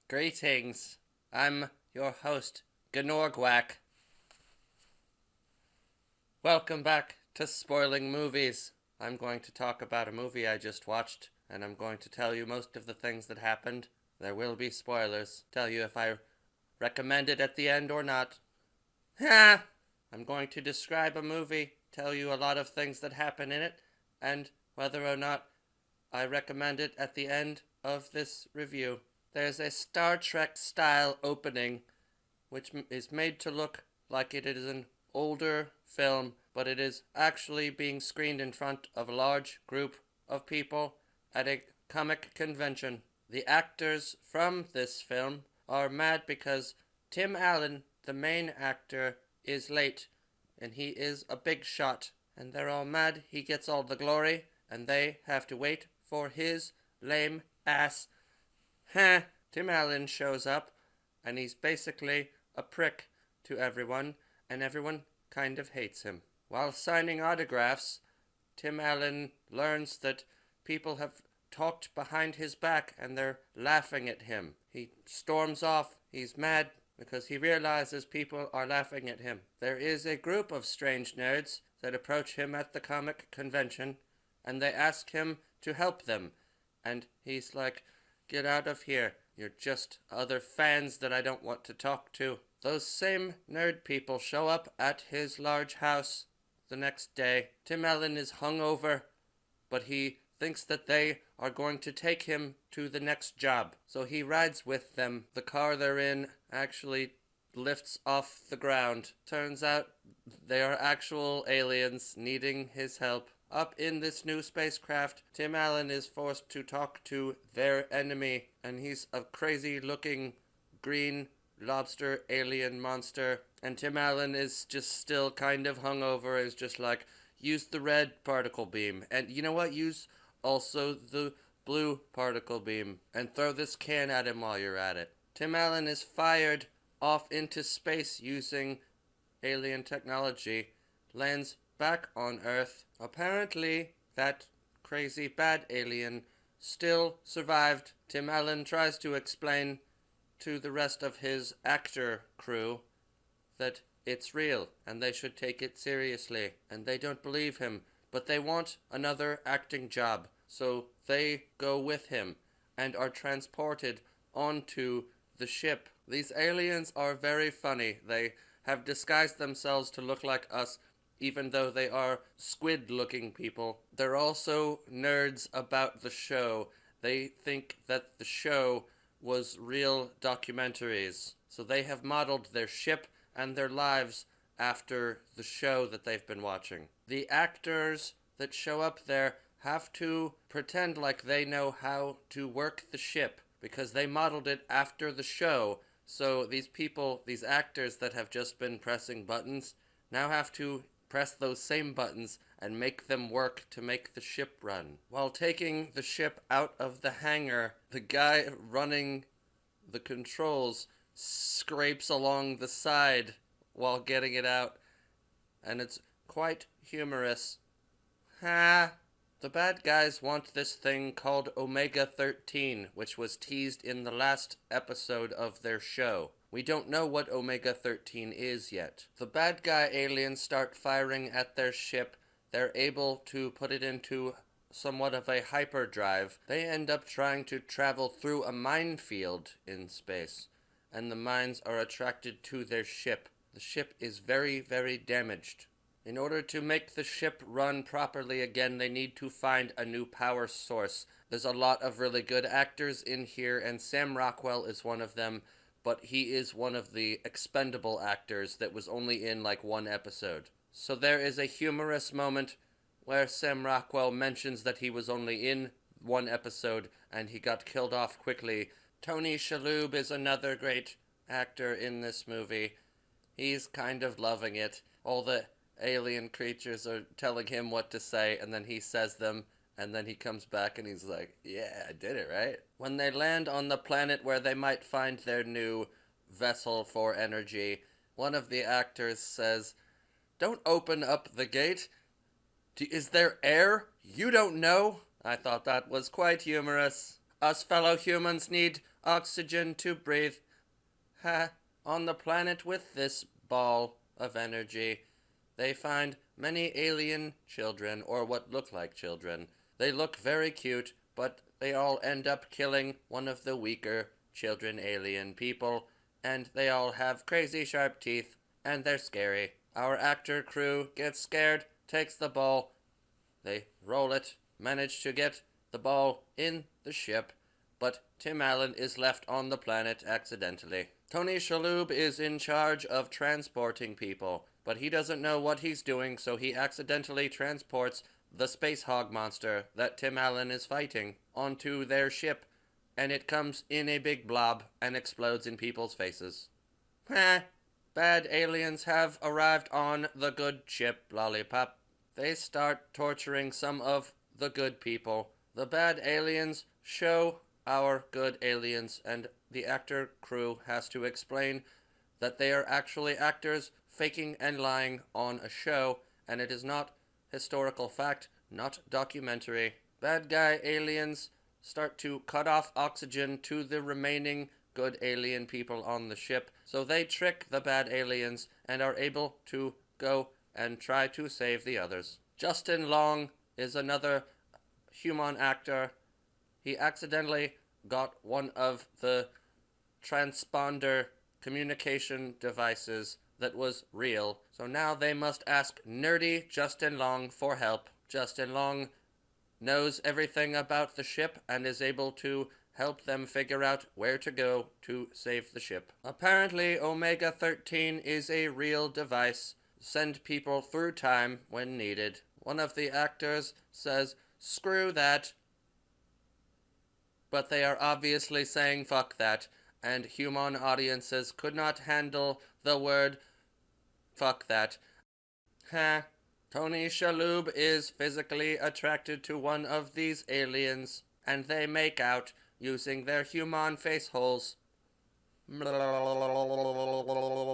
Greetings. I'm your host, Gnorgwak. Welcome back to Spoiling Movies. I'm going to talk about a movie I just watched, and I'm going to tell you most of the things that happened. There will be spoilers. Tell you if I recommend it at the end or not. Ha! I'm going to describe a movie, tell you a lot of things that happen in it, and whether or not I recommend it at the end of this review. There's a Star Trek style opening, which is made to look like it is an older film, but it is actually being screened in front of a large group of people at a comic convention. The actors from this film are mad because Tim Allen, the main actor, is late, and he is a big shot, and they're all mad he gets all the glory, and they have to wait for his lame ass. Tim Allen shows up, and he's basically a prick to everyone, and everyone kind of hates him. While signing autographs, Tim Allen learns that people have talked behind his back, and they're laughing at him. He storms off. He's mad because he realizes people are laughing at him. There is a group of strange nerds that approach him at the comic convention, and they ask him to help them. And he's like, "Get out of here. You're just other fans that I don't want to talk to." Those same nerd people show up at his large house the next day. Tim Allen is hungover, but he thinks that they are going to take him to the next job. So he rides with them. The car they're in actually lifts off the ground. Turns out they are actual aliens needing his help. Up in this new spacecraft, Tim Allen is forced to talk to their enemy, and he's a crazy-looking green lobster alien monster. And Tim Allen is just still kind of hungover, is just like, use the red particle beam. And you know what? Use also the blue particle beam. And throw this can at him while you're at it. Tim Allen is fired off into space using alien technology, lands back on Earth. Apparently, that crazy bad alien still survived. Tim Allen tries to explain to the rest of his actor crew that it's real and they should take it seriously, and they don't believe him, but they want another acting job, so they go with him and are transported onto the ship. These aliens are very funny. They have disguised themselves to look like us, even though they are squid-looking people. They're also nerds about the show. They think that the show was real documentaries. So they have modeled their ship and their lives after the show that they've been watching. The actors that show up there have to pretend like they know how to work the ship, because they modeled it after the show. So these people, these actors that have just been pressing buttons, now have to press those same buttons and make them work to make the ship run. While taking the ship out of the hangar, the guy running the controls scrapes along the side while getting it out, and it's quite humorous. The bad guys want this thing called Omega-13, which was teased in the last episode of their show. We don't know what Omega-13 is yet. The bad guy aliens start firing at their ship. They're able to put it into somewhat of a hyperdrive. They end up trying to travel through a minefield in space, and the mines are attracted to their ship. The ship is very, very damaged. In order to make the ship run properly again, they need to find a new power source. There's a lot of really good actors in here, and Sam Rockwell is one of them, but he is one of the expendable actors that was only in like one episode. So there is a humorous moment where Sam Rockwell mentions that he was only in one episode and he got killed off quickly. Tony Shalhoub is another great actor in this movie. He's kind of loving it. All the alien creatures are telling him what to say, and then he says them, and then he comes back and he's like, "Yeah, I did it, right?" When they land on the planet where they might find their new vessel for energy, one of the actors says, "Don't open up the gate. Is there air? You don't know?" I thought that was quite humorous. Us fellow humans need oxygen to breathe. Ha! On the planet with this ball of energy, they find many alien children, or what look like children. They look very cute, but they all end up killing one of the weaker children alien people, and they all have crazy sharp teeth, and they're scary. Our actor crew gets scared, takes the ball, they roll it, manage to get the ball in the ship, but Tim Allen is left on the planet accidentally. Tony Shalhoub is in charge of transporting people, but he doesn't know what he's doing, so he accidentally transports the space hog monster that Tim Allen is fighting onto their ship, and it comes in a big blob and explodes in people's faces. Heh, bad aliens have arrived on the good ship, Lollipop. They start torturing some of the good people. The bad aliens show our good aliens, and the actor crew has to explain that they are actually actors faking and lying on a show, and it is not historical fact, not documentary. Bad guy aliens start to cut off oxygen to the remaining good alien people on the ship, so they trick the bad aliens and are able to go and try to save the others. Justin Long is another human actor. He accidentally got one of the transponder communication devices that was real, so now they must ask nerdy Justin Long for help. Justin Long knows everything about the ship and is able to help them figure out where to go to save the ship. Apparently, Omega-13 is a real device. Send people through time when needed. One of the actors says, "Screw that." But they are obviously saying fuck that, and human audiences could not handle the word fuck that. Ha. Tony Shalhoub is physically attracted to one of these aliens, and they make out using their human face holes.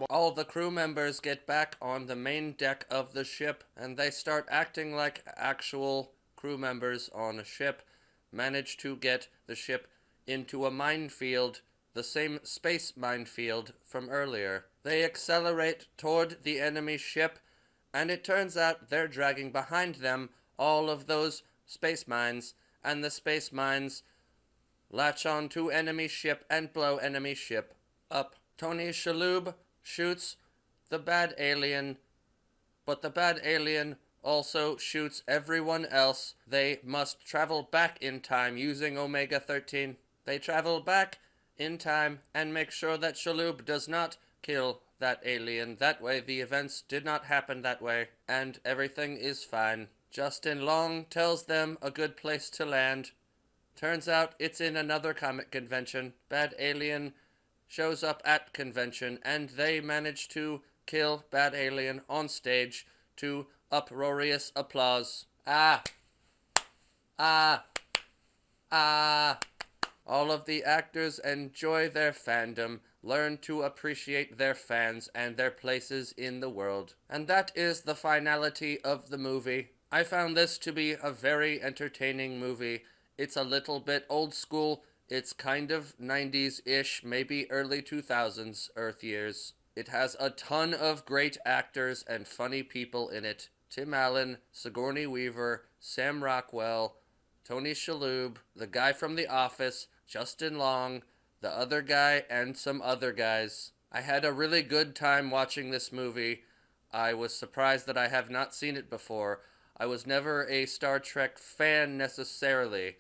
All the crew members get back on the main deck of the ship, and they start acting like actual crew members on a ship, manage to get the ship into a minefield, the same space minefield from earlier. They accelerate toward the enemy ship, and it turns out they're dragging behind them all of those space mines, and the space mines latch on to enemy ship and blow enemy ship up. Tony Shalhoub shoots the bad alien, but the bad alien also shoots everyone else. They must travel back in time using Omega-13. They travel back in time and make sure that Shalhoub does not kill that alien. That way the events did not happen that way, and everything is fine. Justin Long tells them a good place to land. Turns out it's in another comic convention. Bad alien shows up at convention, and they manage to kill bad alien on stage to uproarious applause. Ah! Ah! Ah! All of the actors enjoy their fandom, learn to appreciate their fans and their places in the world. And that is the finality of the movie. I found this to be a very entertaining movie. It's a little bit old school. It's kind of 90s-ish, maybe early 2000s Earth years. It has a ton of great actors and funny people in it. Tim Allen, Sigourney Weaver, Sam Rockwell, Tony Shalhoub, the guy from The Office, Justin Long, the other guy, and some other guys. I had a really good time watching this movie. I was surprised that I have not seen it before. I was never a Star Trek fan necessarily,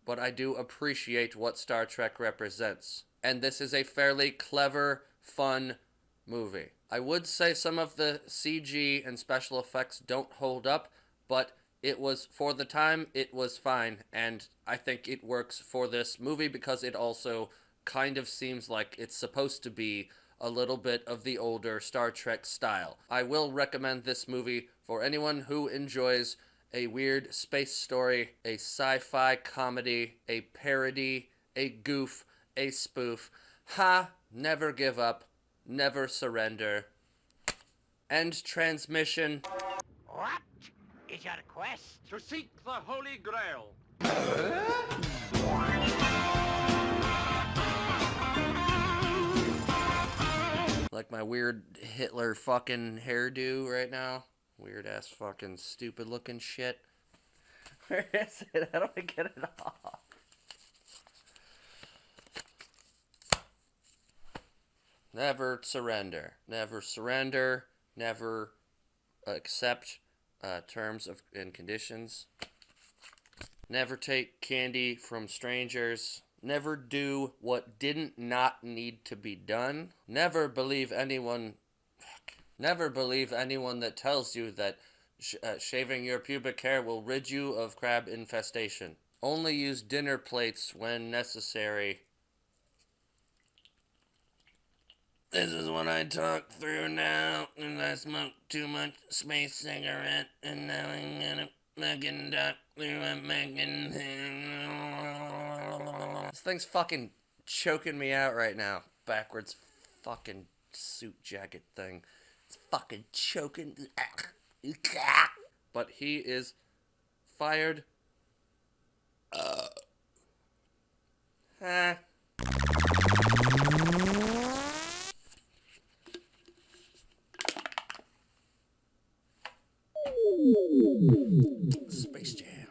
but I do appreciate what Star Trek represents. And this is a fairly clever, fun movie. I would say some of the CG and special effects don't hold up, but it was, for the time, it was fine, and I think it works for this movie because it also kind of seems like it's supposed to be a little bit of the older Star Trek style. I will recommend this movie for anyone who enjoys a weird space story, a sci-fi comedy, a parody, a goof, a spoof. Ha! Never give up. Never surrender. End transmission. What is your quest? To seek the Holy Grail. like my weird Hitler fucking hairdo right now. Weird ass fucking stupid looking shit. Where is it? How do I get it off? Never surrender. Never surrender. Never accept terms and conditions. Never take candy from strangers. Never do what didn't not need to be done. Never believe anyone. Never believe anyone that tells you that shaving your pubic hair will rid you of crab infestation. Only use dinner plates when necessary. This is what I talk through now, and I smoke too much space cigarette, and now I'm gonna fucking talk through a fucking thing. This thing's fucking choking me out right now. Backwards fucking suit jacket thing. It's fucking choking. But he is fired. Space Jam.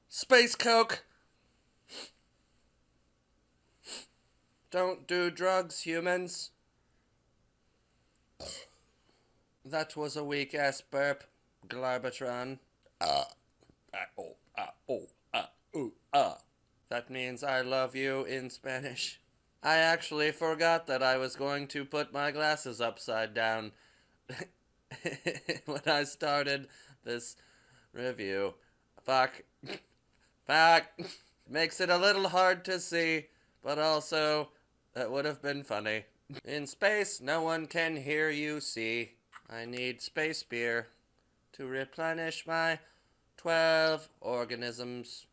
Space Coke. Don't do drugs, humans. That was a weak ass burp, Glarbitron. That means I love you in Spanish. I actually forgot that I was going to put my glasses upside down when I started this review. Fuck. Makes it a little hard to see, but also, that would have been funny. In space, no one can hear you see. I need space beer to replenish my 12 organisms.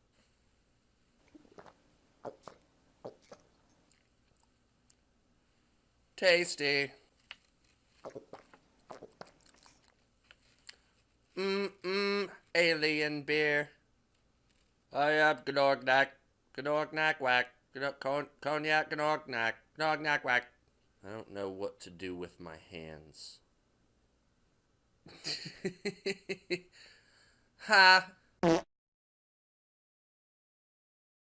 Tasty. Alien beer. I have Gnorgnack, whack, cognac, Gnorgnack, whack. I don't know what to do with my hands. Ha!